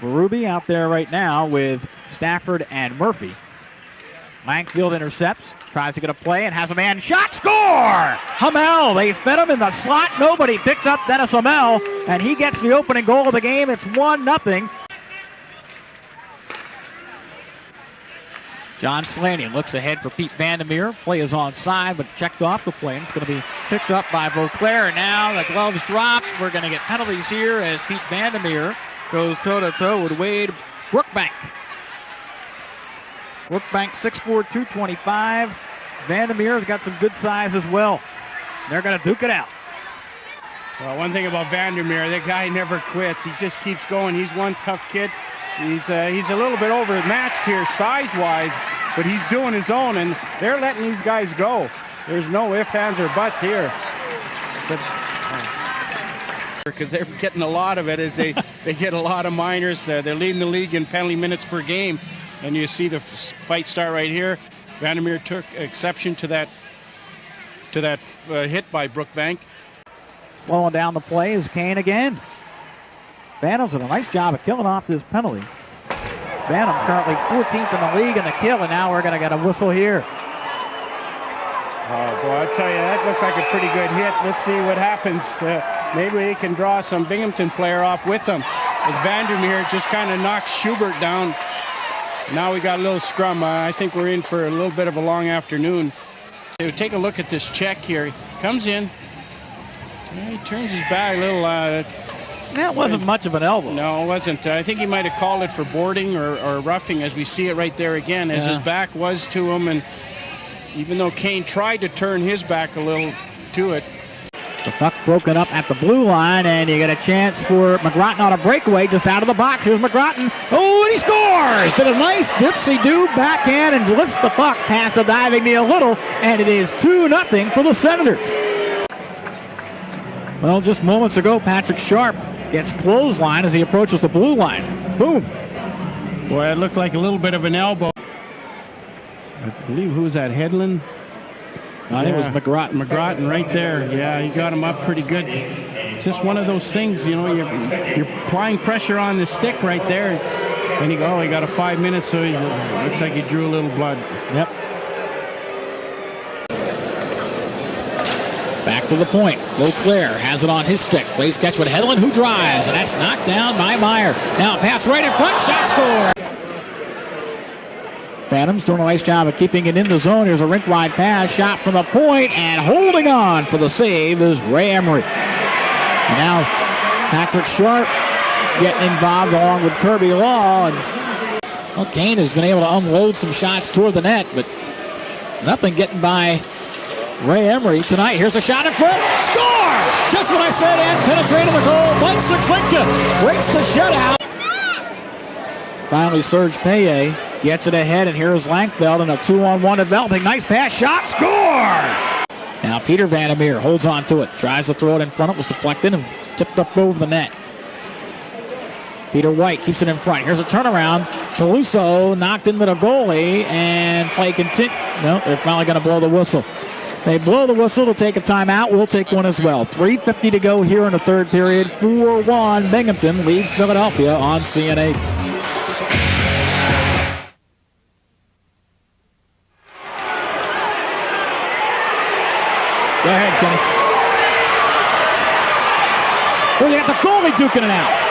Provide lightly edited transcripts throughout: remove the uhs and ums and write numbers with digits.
Berube out there right now with Stafford and Murphy. Langfield intercepts, tries to get a play and has a man shot, score! Hamel, they fed him in the slot. Nobody picked up Dennis Hamel, and he gets the opening goal of the game. It's 1-0. John Slaney looks ahead for Pete Vandermeer. Play is onside, but checked off the play. It's going to be picked up by Vauclair. Now the gloves drop. We're going to get penalties here as Pete Vandermeer goes toe-to-toe with Wade Brookbank. Brookbank 6'4", 225. Vandermeer's got some good size as well. They're going to duke it out. Well, one thing about Vandermeer, that guy never quits. He just keeps going. He's one tough kid. He's a little bit overmatched here size-wise, but he's doing his own, and they're letting these guys go. There's no ifs, ands, or buts here. Because they're getting a lot of it as they get a lot of minors. They're leading the league in penalty minutes per game, and you see the fight start right here. Vandermeer took exception to that hit by Brookbank. Slowing down the play is Kane again. Bantams did a nice job of killing off this penalty. Bantams currently 14th in the league in the kill, and now we're going to get a whistle here. Oh, boy, I'll tell you, that looked like a pretty good hit. Let's see what happens. Maybe he can draw some Binghamton player off with him. As Vandermeer just kind of knocks Schubert down. Now we got a little scrum. I think we're in for a little bit of a long afternoon. Take a look at this check here. He comes in. He turns his back a little. That wasn't much of an elbow. No, it wasn't. I think he might have called it for boarding or roughing, as we see it right there again, as his back was to him. And even though Kane tried to turn his back a little to it. The puck broken up at the blue line, and you get a chance for McGrattan on a breakaway just out of the box. Here's McGrattan. Oh, and he scores! Did a nice dipsy-do backhand and lifts the puck past the diving Neil Little, and it is 2-0 for the Senators. Well, just moments ago, Patrick Sharp gets clothesline as he approaches the blue line. Boom. Boy, it looked like a little bit of an elbow. I believe, who was that, Hedlund? I think it was McGrattan. McGrattan right there. Yeah, he got him up pretty good. It's just one of those things, you know, you're applying pressure on the stick right there. And he got a 5 minutes, so he looks like he drew a little blood. Yep. Back to the point. Vauclair has it on his stick. Plays catch with Hedlund, who drives, and that's knocked down by Meyer. Now a pass right in front, shot score. Phantoms doing a nice job of keeping it in the zone. Here's a rink-wide pass, shot from the point, and holding on for the save is Ray Emery. And now Patrick Sharp getting involved along with Kirby Law. And Kane has been able to unload some shots toward the net, but nothing getting by Ray Emery tonight. Here's a shot in front. Score! Just what I said, and penetrating the goal. Mike Seklinka breaks the shutout. Finally, Serge Paye gets it ahead, and here's Langfeld in a 2-on-1 developing. Nice pass, shot, score! Now Peter Vandermeer holds on to it. Tries to throw it in front. It was deflected and tipped up over the net. Peter White keeps it in front. Here's a turnaround. Peluso knocked into the goalie, and play continues. No, they're finally going to blow the whistle. They blow the whistle to take a timeout. We'll take one as well. 3:50 to go here in the third period. 4-1. Binghamton leads Philadelphia on CNA. Go ahead, Kenny. Well, they got the goalie duking it out.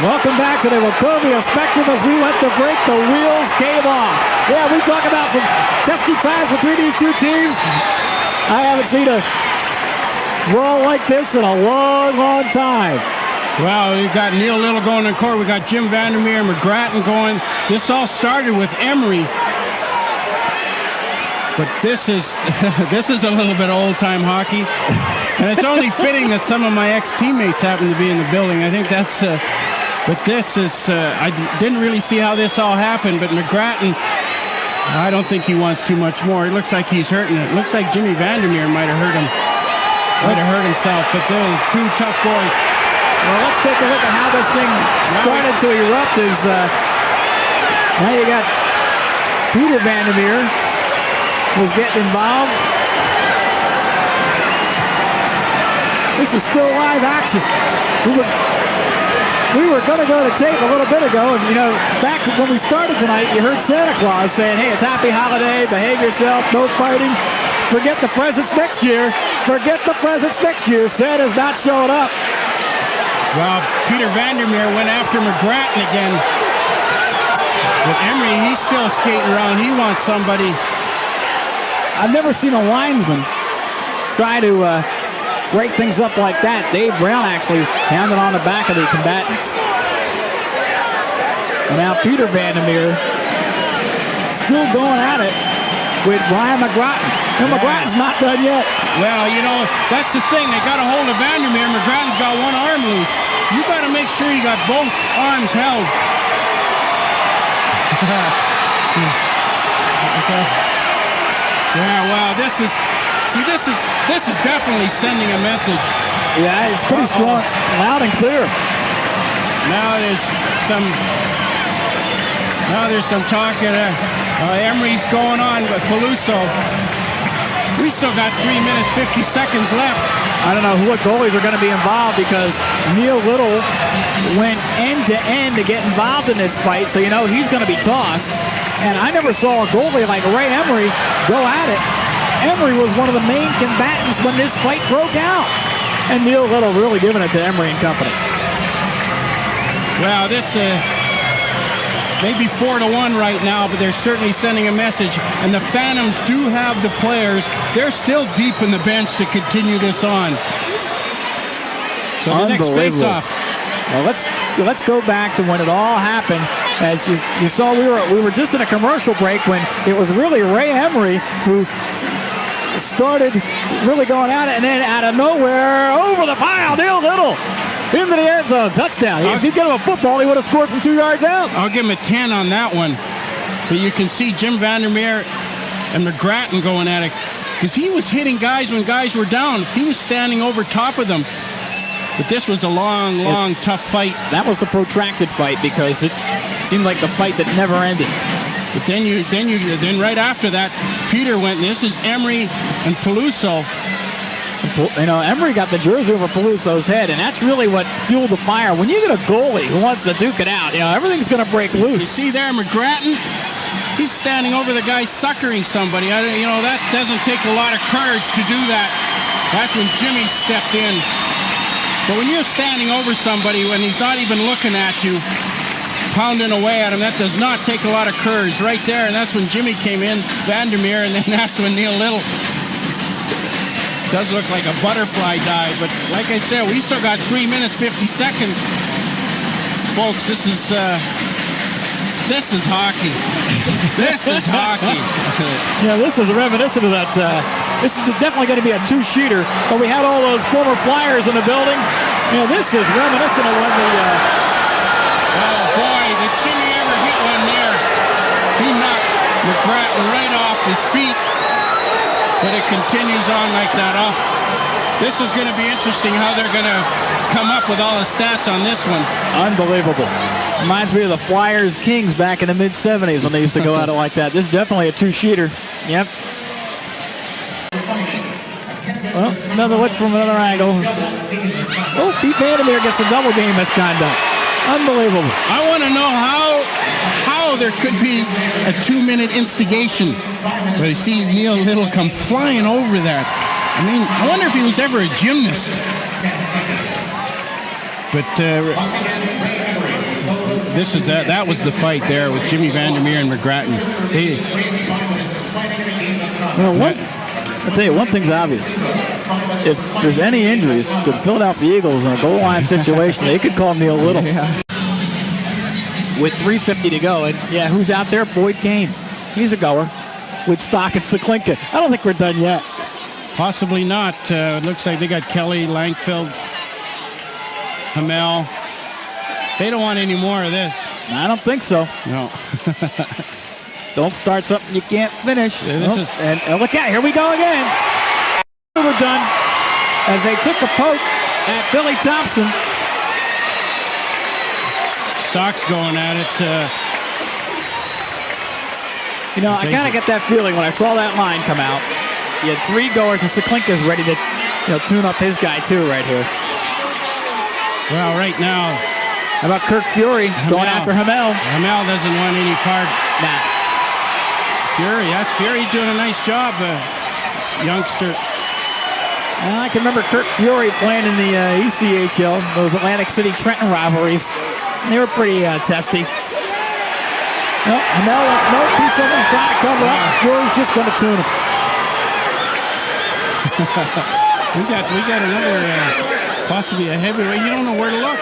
Welcome back to the Wachovia Spectrum. As we went to break, the wheels came off. Yeah, we talk about some testy times between these two teams. I haven't seen a brawl like this in a long, long time. Well, we got Neil Little going in court. We got Jim Vandermeer and McGrattan going. This all started with Emery. But this is this is a little bit old-time hockey. And it's only fitting that some of my ex-teammates happen to be in the building. I think that's... but this is... I didn't really see how this all happened, but McGrattan, I don't think he wants too much more. It looks like he's hurting it. It looks like Jimmy Vandermeer might have hurt him. Might have hurt himself, but they're two tough boys. Well, let's take a look at how this thing started to erupt. Now you got Peter Vandermeer was getting involved. This is still live action. We were going to go to tape a little bit ago, and, you know, back when we started tonight, you heard Santa Claus saying, hey, it's happy holiday, behave yourself, no fighting, forget the presents next year, forget the presents next year. Santa's not showing up. Well, Peter Vandermeer went after McGrattan again. But Emery, he's still skating around. He wants somebody. I've never seen a linesman try to break things up like that. Dave Brown actually handed on the back of the combatants. And now Peter Vandermeer still going at it with Brian McGrattan. And McGrattan's not done yet. Well, you know, that's the thing. They got a hold of Vandermeer. McGrattan's got one arm loose. You got to make sure you got both arms held. Yeah, well, this is definitely sending a message. Yeah, it's pretty strong, loud and clear. Now there's some talking. Emery's going on with Peluso. We still got 3 minutes, 50 seconds left. I don't know what goalies are going to be involved because Neil Little went end to end to get involved in this fight, so you know he's going to be tossed. And I never saw a goalie like Ray Emery go at it. Emery was one of the main combatants when this fight broke out. And Neil Little really giving it to Emery and company. Well, this maybe 4-1 right now, but they're certainly sending a message. And the Phantoms do have the players. They're still deep in the bench to continue this on. So the next face-off. Well, let's go back to when it all happened. As you saw, we were just in a commercial break when it was really Ray Emery who started really going at it, and then out of nowhere, over the pile, Neil Little into the end zone, touchdown. If he'd get him a football, he would have scored from 2 yards out. I'll give him a 10 on that one. But you can see Jim Vandermeer and McGrattan going at it because he was hitting guys when guys were down. He was standing over top of them. But this was a long, tough fight. That was the protracted fight because it seemed like the fight that never ended. But then right after that, Peter went, and this is Emery and Peluso. You know, Emery got the jersey over Peluso's head, and that's really what fueled the fire. When you get a goalie who wants to duke it out, you know, everything's going to break loose. You see there, McGrattan? He's standing over the guy suckering somebody. You know, that doesn't take a lot of courage to do that. That's when Jimmy stepped in. But when you're standing over somebody when he's not even looking at you, pounding away at him, that does not take a lot of courage right there. And that's when Jimmy came in, Vandermeer, and then that's when Neil Little. Does look like a butterfly dive, but like I said, we still got 3 minutes, 50 seconds. Folks, this is hockey. This is hockey. Yeah, this is reminiscent of that. This is definitely going to be a two-sheeter, but we had all those former Flyers in the building. You know, this is reminiscent of when the... Oh, boy, did Jimmy ever hit one there. He knocked McGrattan right off his feet, but it continues on like that. This is going to be interesting how they're going to come up with all the stats on this one. Unbelievable. Reminds me of the Flyers Kings back in the mid-'70s when they used to go at it like that. This is definitely a two-sheeter. Yep. Well, another look from another angle. Oh, Pete Vandermeer gets a double game misconduct. Unbelievable. I want to know how there could be a 2-minute instigation. But you see Neil Little come flying over that. I mean, I wonder if he was ever a gymnast. But that was the fight there with Jimmy Vandermeer and McGrattan. Well, I'll tell you, one thing's obvious. if there's any injuries to the Philadelphia Eagles in a goal line situation, they could call Neil Little. Yeah. With 3:50 to go, and yeah, who's out there? Boyd Kane. He's a goer. With Stock and Saklinka. I don't think we're done yet. Possibly not. It looks like they got Kelly, Langfield, Hamel. They don't want any more of this. I don't think so. No. Don't start something you can't finish. Yeah, this is... And look out, here we go again. We're done as they took a poke at Billy Thompson. Stock's going at it. I kind of get that feeling when I saw that line come out. You had 3 goers, and Saklinka's ready to tune up his guy too right here. Well, right now. How about Kirk Fury going after Hamel? Hamel doesn't want any part. Nah. Fury doing a nice job, youngster. I can remember Kirk Fury playing in the ECHL, those Atlantic City Trenton rivalries. They were pretty testy. No, Hamel wants no piece of him. He's trying to cover up. Fury's just going to tune him. we got another, possibly a heavyweight. You don't know where to look.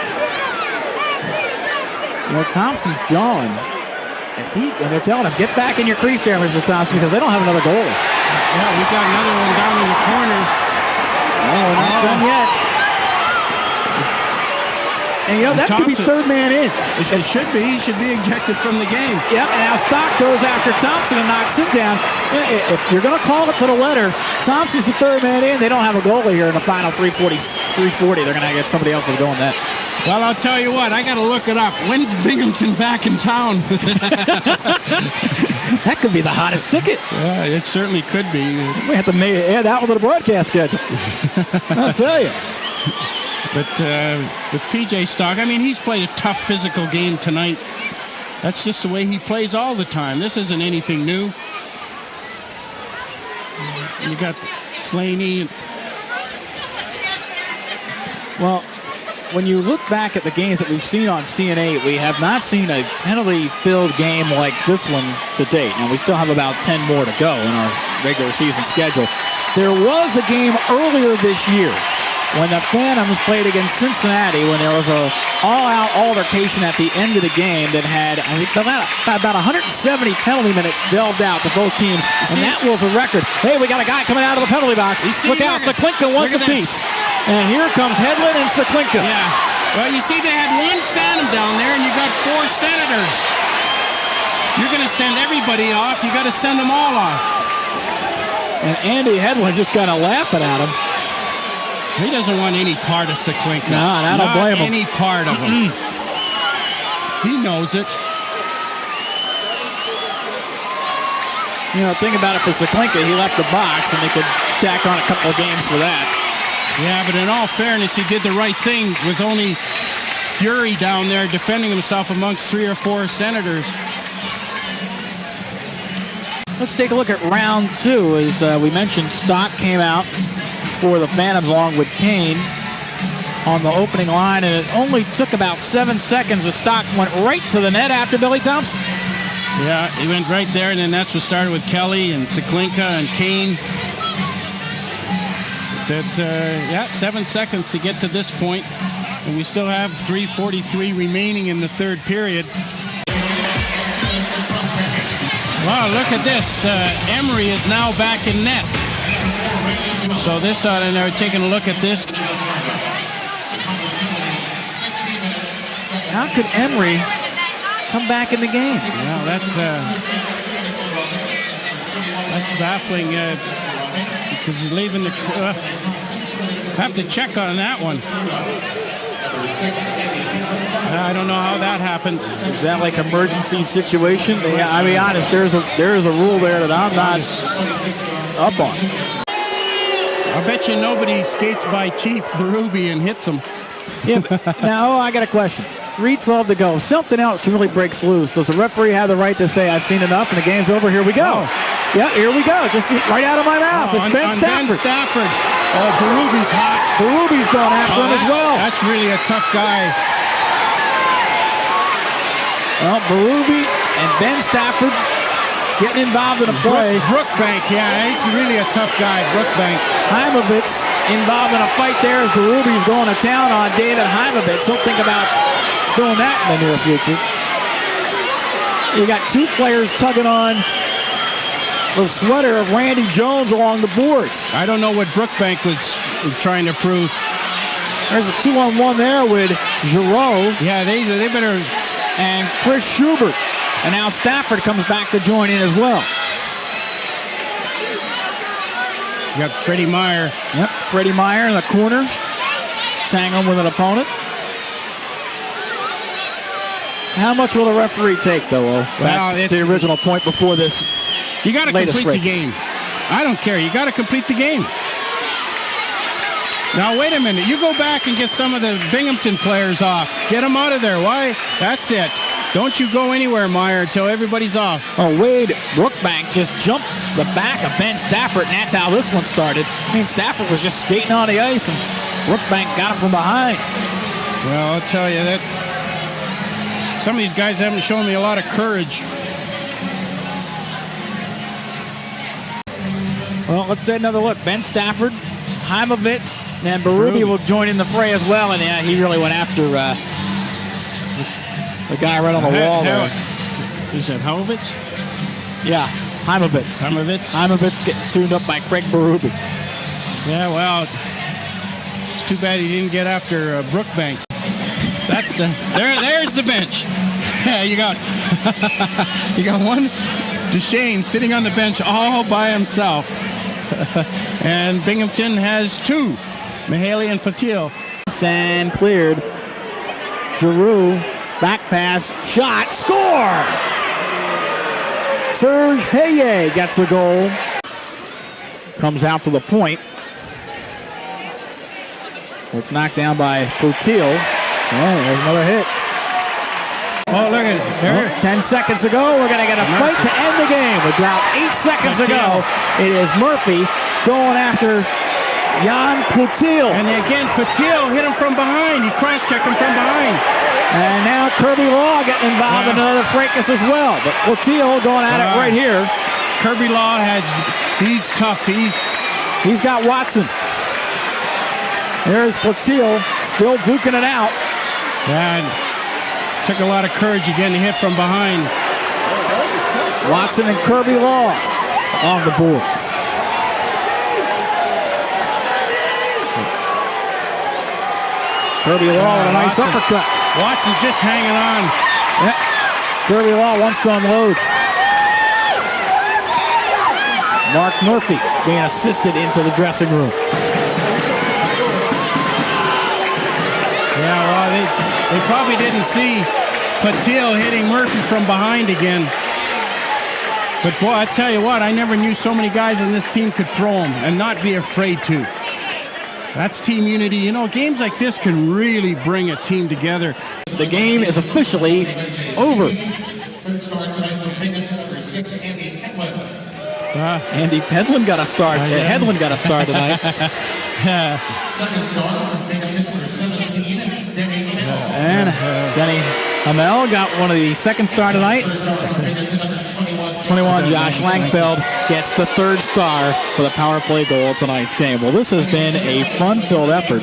Thompson's jawing. And they're telling him, get back in your crease there, Mr. Thompson, because they don't have another goal. Yeah, we got another one down in the corner. No, we're not done yet. And that Thompson, could be third man in. It should be. He should be ejected from the game. Yep, and now Stock goes after Thompson and knocks him down. If you're going to call it to the letter, Thompson's the third man in. They don't have a goalie here in the final 340. They're going to get somebody else to go on that. Well, I'll tell you what. I got to look it up. When's Binghamton back in town? That could be the hottest ticket. Yeah, it certainly could be. We have to add that one to the broadcast schedule. I'll tell you. But with PJ Stock, I mean, he's played a tough physical game tonight. That's just the way he plays all the time. This isn't anything new. You got Slaney. Well, when you look back at the games that we've seen on CN8, we have not seen a penalty-filled game like this one to date. And we still have about 10 more to go in our regular season schedule. There was a game earlier this year when the Phantoms played against Cincinnati, when there was an all-out altercation at the end of the game that had about 170 penalty minutes delved out to both teams, and that was a record. Hey, we got a guy coming out of the penalty box. Look out, Saklinka wants a piece. And here comes Hedlund and Saklinka. Yeah. Well, you see they had 1 Phantom down there, and you got 4 Senators. You're going to send everybody off. You got to send them all off. And Andy Hedlund just kind of laughing at him. He doesn't want any part of Saklinka. No, I don't blame him. Not any part of him. He knows it. Think about it for Saklinka. He left the box, and they could tack on a couple of games for that. Yeah, but in all fairness, he did the right thing with only Fury down there defending himself amongst 3 or 4 Senators. Let's take a look at round 2. As we mentioned, Stock came out for the Phantoms along with Kane on the opening line, and it only took about 7 seconds. The Stock went right to the net after Billy Thompson. Yeah, he went right there, and then that's what started with Kelly and Saklinka and Kane. But 7 seconds to get to this point, and we still have 3:43 remaining in the third period. Wow, look at this. Emery is now back in net. So this, and they're taking a look at this. How could Emery come back in the game? Well, that's baffling because he's leaving the. Have to check on that one. I don't know how that happens. Is that like emergency situation? Yeah, I'll be honest. There's a rule there that I'm not up on. I bet you nobody skates by Chief Berube and hits him. Yeah. Now I got a question. 3:12 to go. Something else really breaks loose. Does the referee have the right to say, "I've seen enough and the game's over"? Here we go. Yeah, here we go. Just right out of my mouth. It's Ben Stafford. Ben Stafford. Oh, Berube's hot. Berube's going after him as well. That's really a tough guy. Well, Berube and Ben Stafford getting involved in a play. Brookbank, yeah, he's really a tough guy, Brookbank. Heimovitz involved in a fight there as Berube going to town on David Heimovitz. He'll think about doing that in the near future. You got two players tugging on the sweater of Randy Jones along the boards. I don't know what Brookbank was trying to prove. There's a 2-on-1 there with Giroux. Yeah, they better. And Chris Schubert. And now Stafford comes back to join in as well. You got Freddie Meyer. Yep, Freddie Meyer in the corner. Tangling with an opponent. How much will the referee take, though? Well, back to the original point before this. You got to complete the game. I don't care. You got to complete the game. Now, wait a minute. You go back and get some of the Binghamton players off. Get them out of there. Why? That's it. Don't you go anywhere, Meyer, until everybody's off. Oh, Wade Brookbank just jumped the back of Ben Stafford, and that's how this one started. I mean, Stafford was just skating on the ice, and Brookbank got him from behind. Well, I'll tell you that some of these guys haven't shown me a lot of courage. Well, let's take another look. Ben Stafford, Heimovitz, and Berube will join in the fray as well. And yeah, he really went after the guy right on the wall there. Is that Heimovitz? Yeah, Heimovitz. Heimovitz getting tuned up by Craig Berube. Yeah, well, it's too bad he didn't get after Brookbank. That's there's the bench. Yeah, you got one Duchesne sitting on the bench all by himself. And Binghamton has two, Mihaly and Patil. And cleared. Giroux, back pass, shot, score! Serge Haye gets the goal. Comes out to the point. It's knocked down by Patil. Oh, there's another hit. Oh, look at it. There. 10 seconds ago, we're going to get a fight to end the game. With about 8 seconds ago, it is Murphy going after Jan Patil. And again, Patil hit him from behind. He cross-checked him from behind. And now Kirby Law getting involved in another fracas as well. But Patil going at it right here. Kirby Law he's tough. He's got Watson. There's Patil still duking it out. And took a lot of courage again to hit from behind. Watson and Kirby Law on the boards. Kirby Law with a nice uppercut. Watson's just hanging on. Yep. Kirby Law wants to unload. Mark Murphy being assisted into the dressing room. Yeah, well, they probably didn't see Patil hitting Murphy from behind again. But boy, I tell you what, I never knew so many guys on this team could throw them and not be afraid to. That's team unity. You know, games like this can really bring a team together. The game is officially over. Andy Pedlin got a start. Hedlund got a start tonight. And Denny Hamel got one of the second star tonight. 21, Josh Langfeld gets the third star for the power play goal tonight's game. Well, this has been a fun-filled effort.